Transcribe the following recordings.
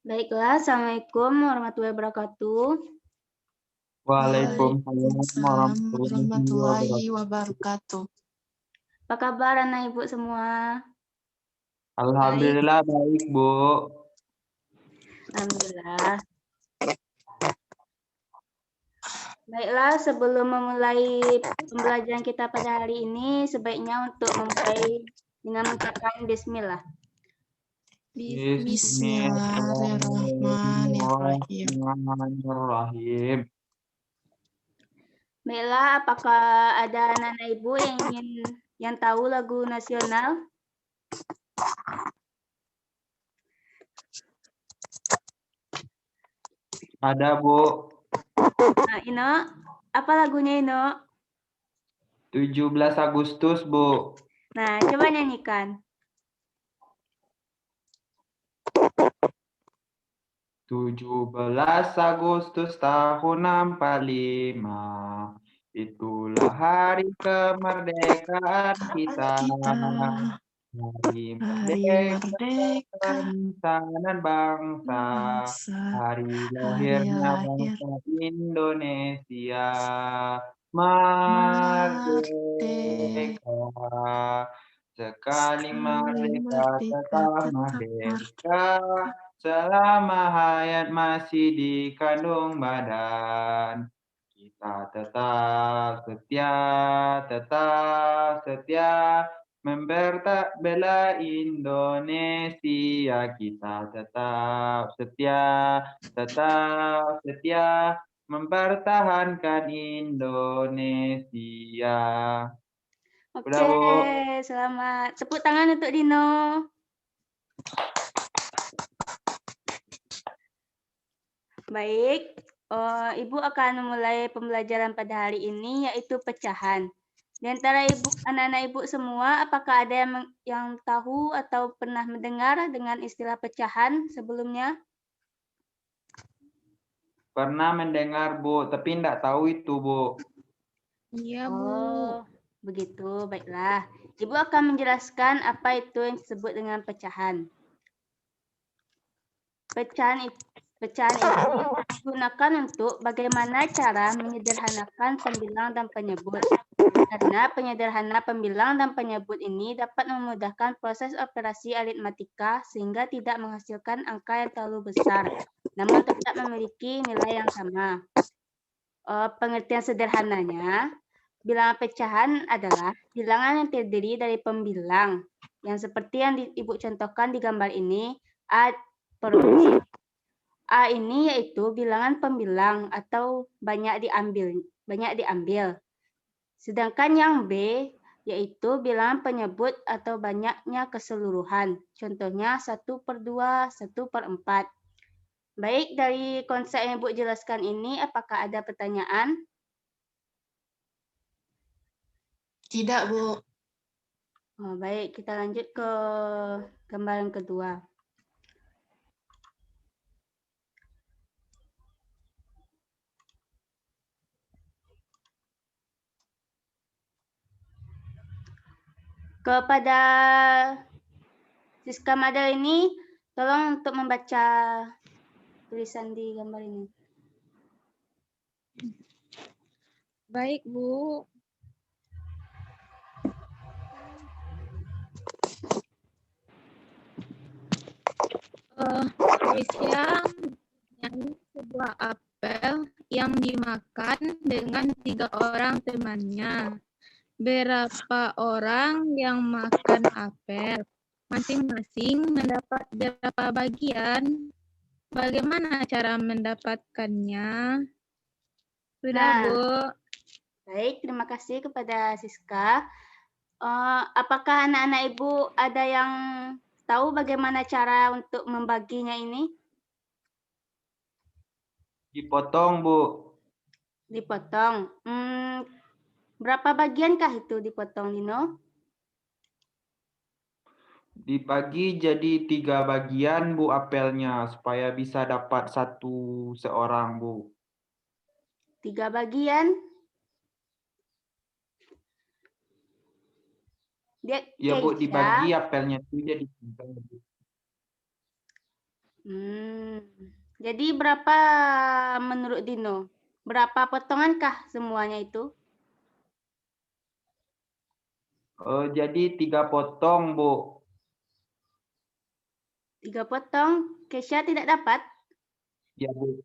Baiklah, Assalamualaikum warahmatullahi wabarakatuh. Waalaikumsalam Waalaikumsalam warahmatullahi warahmatullahi wabarakatuh. wabarakatuh. Apa kabar anak ibu semua? Alhamdulillah baik, Bu. Alhamdulillah. Baiklah, sebelum memulai pembelajaran kita pada hari ini, sebaiknya untuk memulai dengan mengucapkan bismillah. Bismillahirrahmanirrahim. Bismillahirrahmanirrahim. Baiklah, apakah ada anak-anak ibu yang tahu lagu nasional? Ada, Bu. Nah, Ino, apa lagunya Ino? 17 Agustus, Bu. Nah, coba nyanyikan. 17 Agustus tahun 65. Itulah hari kemerdekaan kita. Hari merdeka bangsa dan bangsa. Hari lahirnya bangsa Indonesia. Merdeka. Sekali merdeka tetap merdeka. Selama hayat masih dikandung badan. Kita tetap setia membela Indonesia. Kita tetap setia mempertahankan Indonesia. Oke, Udah, Bu. selamat. Tepuk tangan untuk Dino. Baik, Ibu akan memulai pembelajaran pada hari ini yaitu pecahan. Di antara anak-anak Ibu semua, apakah ada yang tahu atau pernah mendengar dengan istilah pecahan sebelumnya? Pernah mendengar, Bu, tapi tidak tahu itu, Bu. Iya, Bu. Oh, begitu. Baiklah. Ibu akan menjelaskan apa itu yang disebut dengan pecahan. Pecahan itu digunakan untuk bagaimana cara menyederhanakan pembilang dan penyebut. Karena penyederhana pembilang dan penyebut ini dapat memudahkan proses operasi aritmatika sehingga tidak menghasilkan angka yang terlalu besar, namun tetap memiliki nilai yang sama. Pengertian sederhananya, bilangan pecahan adalah bilangan yang terdiri dari pembilang, yang seperti yang Ibu contohkan di gambar ini, A per B. A ini yaitu bilangan pembilang atau banyak diambil. Sedangkan yang B yaitu bilangan penyebut atau banyaknya keseluruhan. Contohnya 1/2, 1/4. Baik, dari konsep yang Ibu jelaskan ini, apakah ada pertanyaan? Tidak, Bu. Baik, kita lanjut ke gambaran kedua. Kepada Siska Madel ini, tolong untuk membaca tulisan di gambar ini. Baik, Bu. Aisyah menyanyi sebuah apel yang dimakan dengan 3 orang temannya. Berapa orang yang makan apel? Masing-masing mendapat berapa bagian? Bagaimana cara mendapatkannya? Sudah, Nah, Bu. baik, terima kasih kepada Siska. Apakah anak-anak Ibu ada yang tahu bagaimana cara untuk membaginya ini? Dipotong, Bu. Dipotong. Berapa bagiankah itu dipotong, Lino? Dibagi jadi 3 bagian, Bu, apelnya. Supaya bisa dapat 1 seorang, Bu. 3 bagian? Ya, Bu, dibagi apelnya itu jadi 3. Jadi berapa menurut Dino? Berapa potongankah semuanya itu? Jadi 3 potong, Bu. 3 potong. Kesha tidak dapat? Ya, Bu.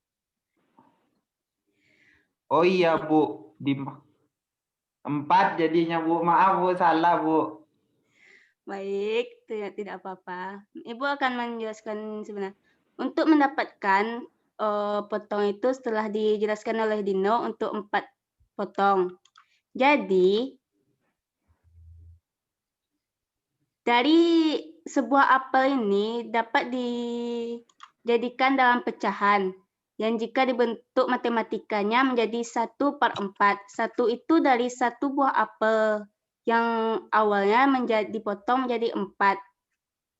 Oh iya, Bu. 4 jadinya, Bu. Maaf, Bu. Salah, Bu. Baik, tidak apa-apa. Ibu akan menjelaskan sebenarnya. Untuk mendapatkan potong itu setelah dijelaskan oleh Dino untuk 4 potong. Jadi, dari sebuah apel ini dapat dijadikan dalam pecahan yang jika dibentuk matematikanya menjadi 1/4. 1 itu dari 1 buah apel yang awalnya dipotong menjadi 4.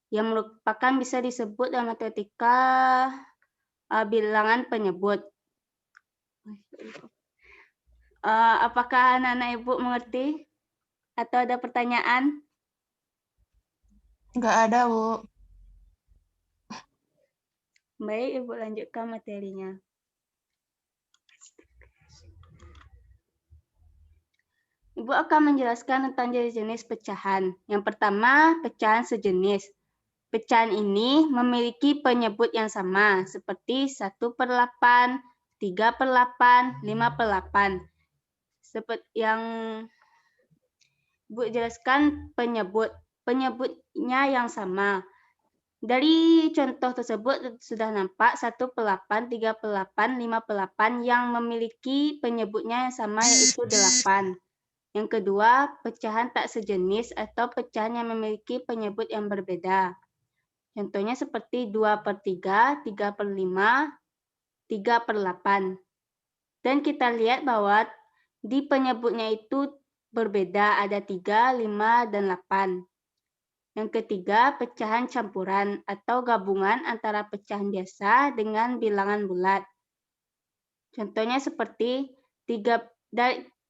Yang merupakan bisa disebut dalam matematika bilangan penyebut. Apakah anak-anak Ibu mengerti? Atau ada pertanyaan? Nggak ada, Bu. Baik, Ibu lanjutkan materinya. Ibu akan menjelaskan tentang jenis-jenis pecahan. Yang pertama, pecahan sejenis. Pecahan ini memiliki penyebut yang sama, seperti 1/8, 3/8, 5/8. Seperti yang Ibu jelaskan penyebutnya yang sama. Dari contoh tersebut sudah nampak 1/8, 3/8, 5/8 yang memiliki penyebutnya yang sama yaitu 8. Yang kedua, pecahan tak sejenis atau pecahan yang memiliki penyebut yang berbeda. Contohnya seperti 2/3, 3/5, 3/8. Dan kita lihat bahwa di penyebutnya itu berbeda, ada 3, 5, dan 8. Yang ketiga, pecahan campuran atau gabungan antara pecahan biasa dengan bilangan bulat. Contohnya seperti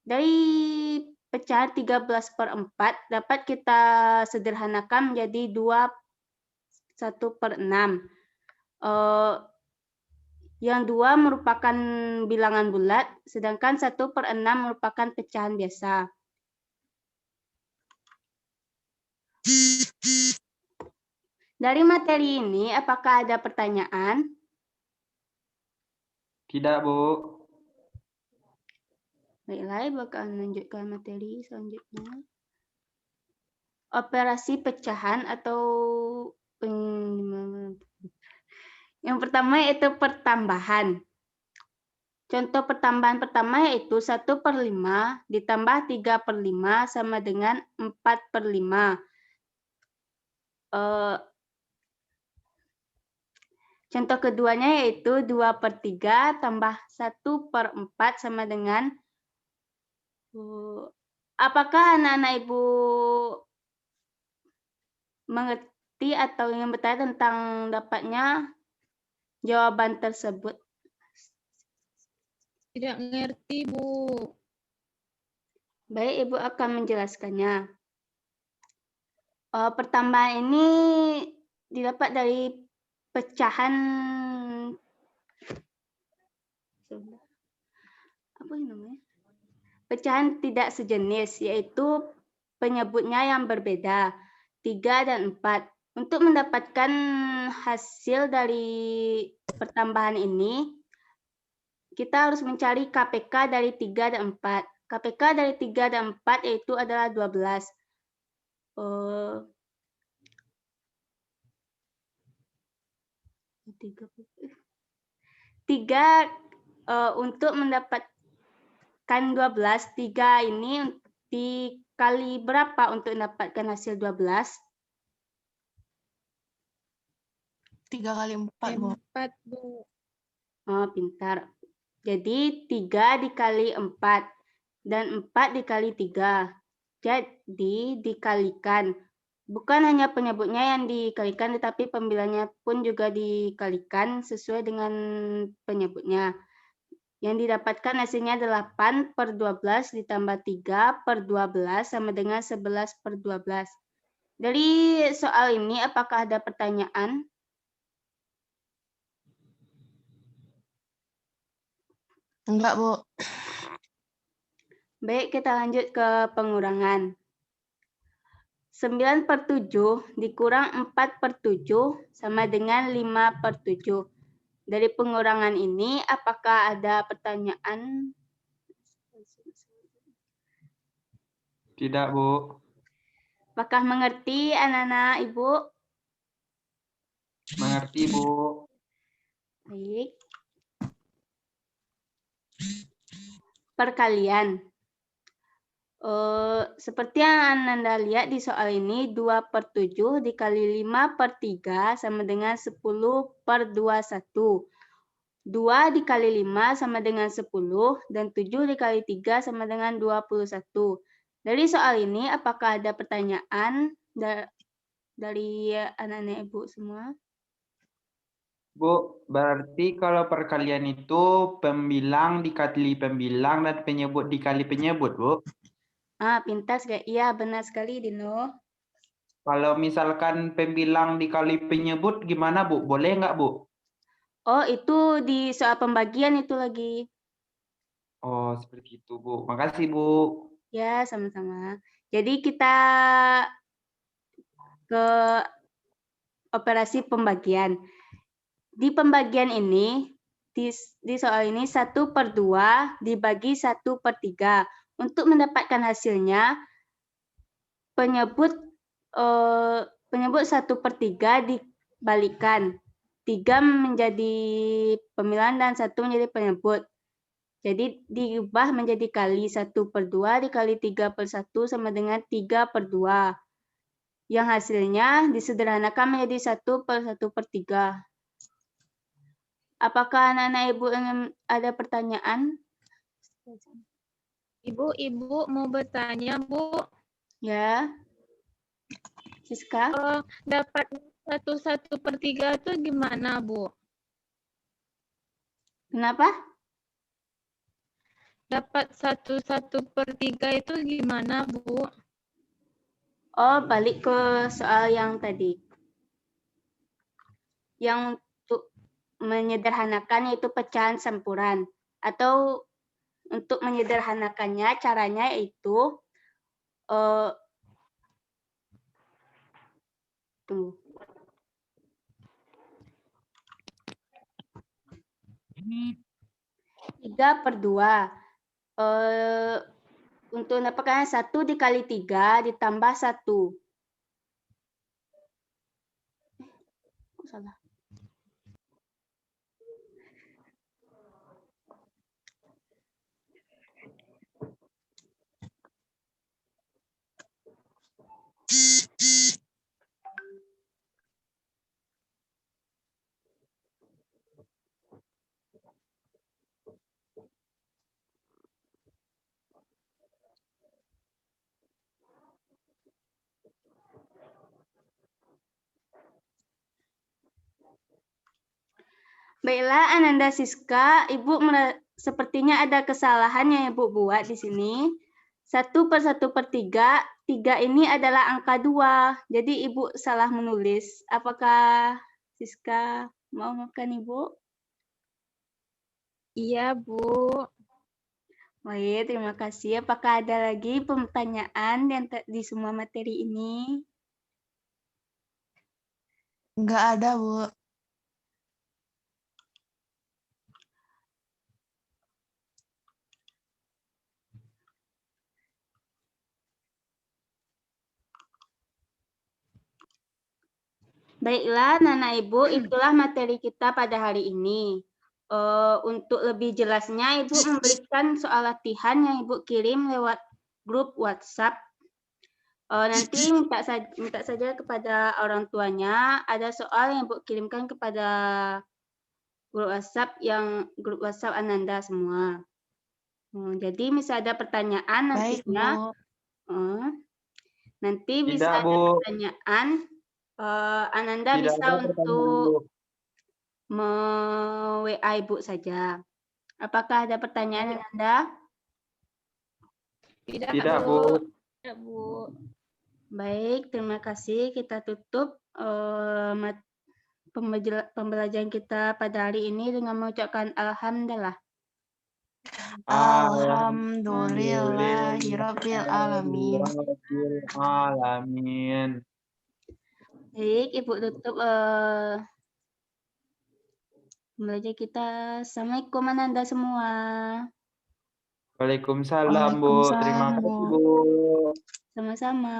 dari pecahan 13/4 dapat kita sederhanakan menjadi 1/6. Yang 2 merupakan bilangan bulat, sedangkan 1/6 merupakan pecahan biasa. Dari materi ini, apakah ada pertanyaan? Tidak, Bu. Baiklah, Ibu akan melanjutkan materi selanjutnya. Operasi pecahan atau yang pertama yaitu pertambahan. Contoh pertambahan pertama yaitu 1/5 ditambah 3/5 sama dengan 4/5. Contoh keduanya yaitu 2/3 tambah 1/4 sama dengan apakah anak-anak Ibu mengerti atau ingin bertanya tentang dapatnya jawaban tersebut? Tidak ngerti, Bu. Baik, Ibu akan menjelaskannya. Pertambahan ini didapat dari pecahan pecahan tidak sejenis, yaitu penyebutnya yang berbeda, 3 dan 4. Untuk mendapatkan hasil dari pertambahan ini, kita harus mencari KPK dari 3 dan 4. KPK dari 3 dan 4 yaitu adalah 12. Untuk mendapatkan 12, 3 ini dikali berapa untuk mendapatkan hasil 12? 3 kali 4, Bu. 4, Bu. Oh, pintar. Jadi 3 dikali 4 dan 4 dikali 3. Jadi dikalikan. Bukan hanya penyebutnya yang dikalikan, tetapi pembilangnya pun juga dikalikan sesuai dengan penyebutnya. Yang didapatkan hasilnya 8/12 ditambah 3/12 sama dengan 11/12. Dari soal ini, apakah ada pertanyaan? Enggak, Bu. Baik, kita lanjut ke pengurangan. 9/7 dikurang 4/7 sama dengan 5/7. Dari pengurangan ini, apakah ada pertanyaan? Tidak, Bu. Apakah mengerti anak-anak Ibu? Mengerti, Bu. Baik. Perkalian. Seperti yang Anda lihat di soal ini, 2/7 dikali 5/3 sama dengan 10/21. 2 dikali 5 sama dengan 10, dan 7 dikali 3 sama dengan 21. Dari soal ini, apakah ada pertanyaan dari anak-anak Ibu semua? Bu, berarti kalau perkalian itu pembilang dikali pembilang dan penyebut dikali penyebut, Bu. Pintar sekali. Iya, benar sekali, Dino. Kalau misalkan pembilang dikali penyebut gimana, Bu? Boleh nggak, Bu? Oh, itu di soal pembagian itu lagi. Oh, seperti itu, Bu. Makasih, Bu. Ya, sama-sama. Jadi kita ke operasi pembagian. Di pembagian ini, di soal ini 1/2 dibagi 1/3. Untuk mendapatkan hasilnya, penyebut 1/3 dibalikan. 3 menjadi pemilihan dan 1 menjadi penyebut. Jadi diubah menjadi kali 1/2 dikali 3/1 sama dengan 3/2. Yang hasilnya disederhanakan menjadi 1/1/3. Apakah anak-anak Ibu ingin ada pertanyaan? Ibu mau bertanya, Bu. Ya. Siska? Dapat 1/1/3 itu gimana, Bu? Kenapa? Dapat 1/1/3 itu gimana, Bu? Oh, balik ke soal yang tadi. Yang untuk menyederhanakan yaitu pecahan campuran. Atau untuk menyederhanakannya caranya yaitu tunggu. Tiga per 2. Untuk mendapatkan 1 dikali 3 ditambah 1. Salah. Baiklah, Ananda Siska, Ibu sepertinya ada kesalahan yang Ibu buat di sini. 1/1/3, 3 ini adalah angka 2. Jadi Ibu salah menulis. Apakah Siska mau maafkan Ibu? Iya, Bu. Baik, terima kasih. Apakah ada lagi pertanyaan di semua materi ini? Enggak ada, Bu. Baiklah, Nana Ibu, itulah materi kita pada hari ini. Untuk lebih jelasnya, Ibu memberikan soal latihan yang Ibu kirim lewat grup WhatsApp. Nanti minta saja kepada orang tuanya, ada soal yang Ibu kirimkan kepada grup WhatsApp Ananda semua. Jadi misal ada pertanyaan Baik, nantinya, Bu. nanti Tidak, bisa ada Bu. pertanyaan, Ananda Tidak bisa ada pertanyaan, Bu. untuk WA Ibu saja. Apakah ada pertanyaan Ananda? Tidak, Tidak, Bu. Bu. Tidak, Bu. Baik, terima kasih. Kita tutup pembelajaran kita pada hari ini dengan mengucapkan alhamdulillah. Alhamdulillahirabbil alamin. Alamin. Baik, Ibu tutup pembelajaran kita. Assalamualaikum Anda semua. Waalaikumsalam, Bu. Terima Waalaikumsalam, kasih, Bu. Bu. Sama-sama.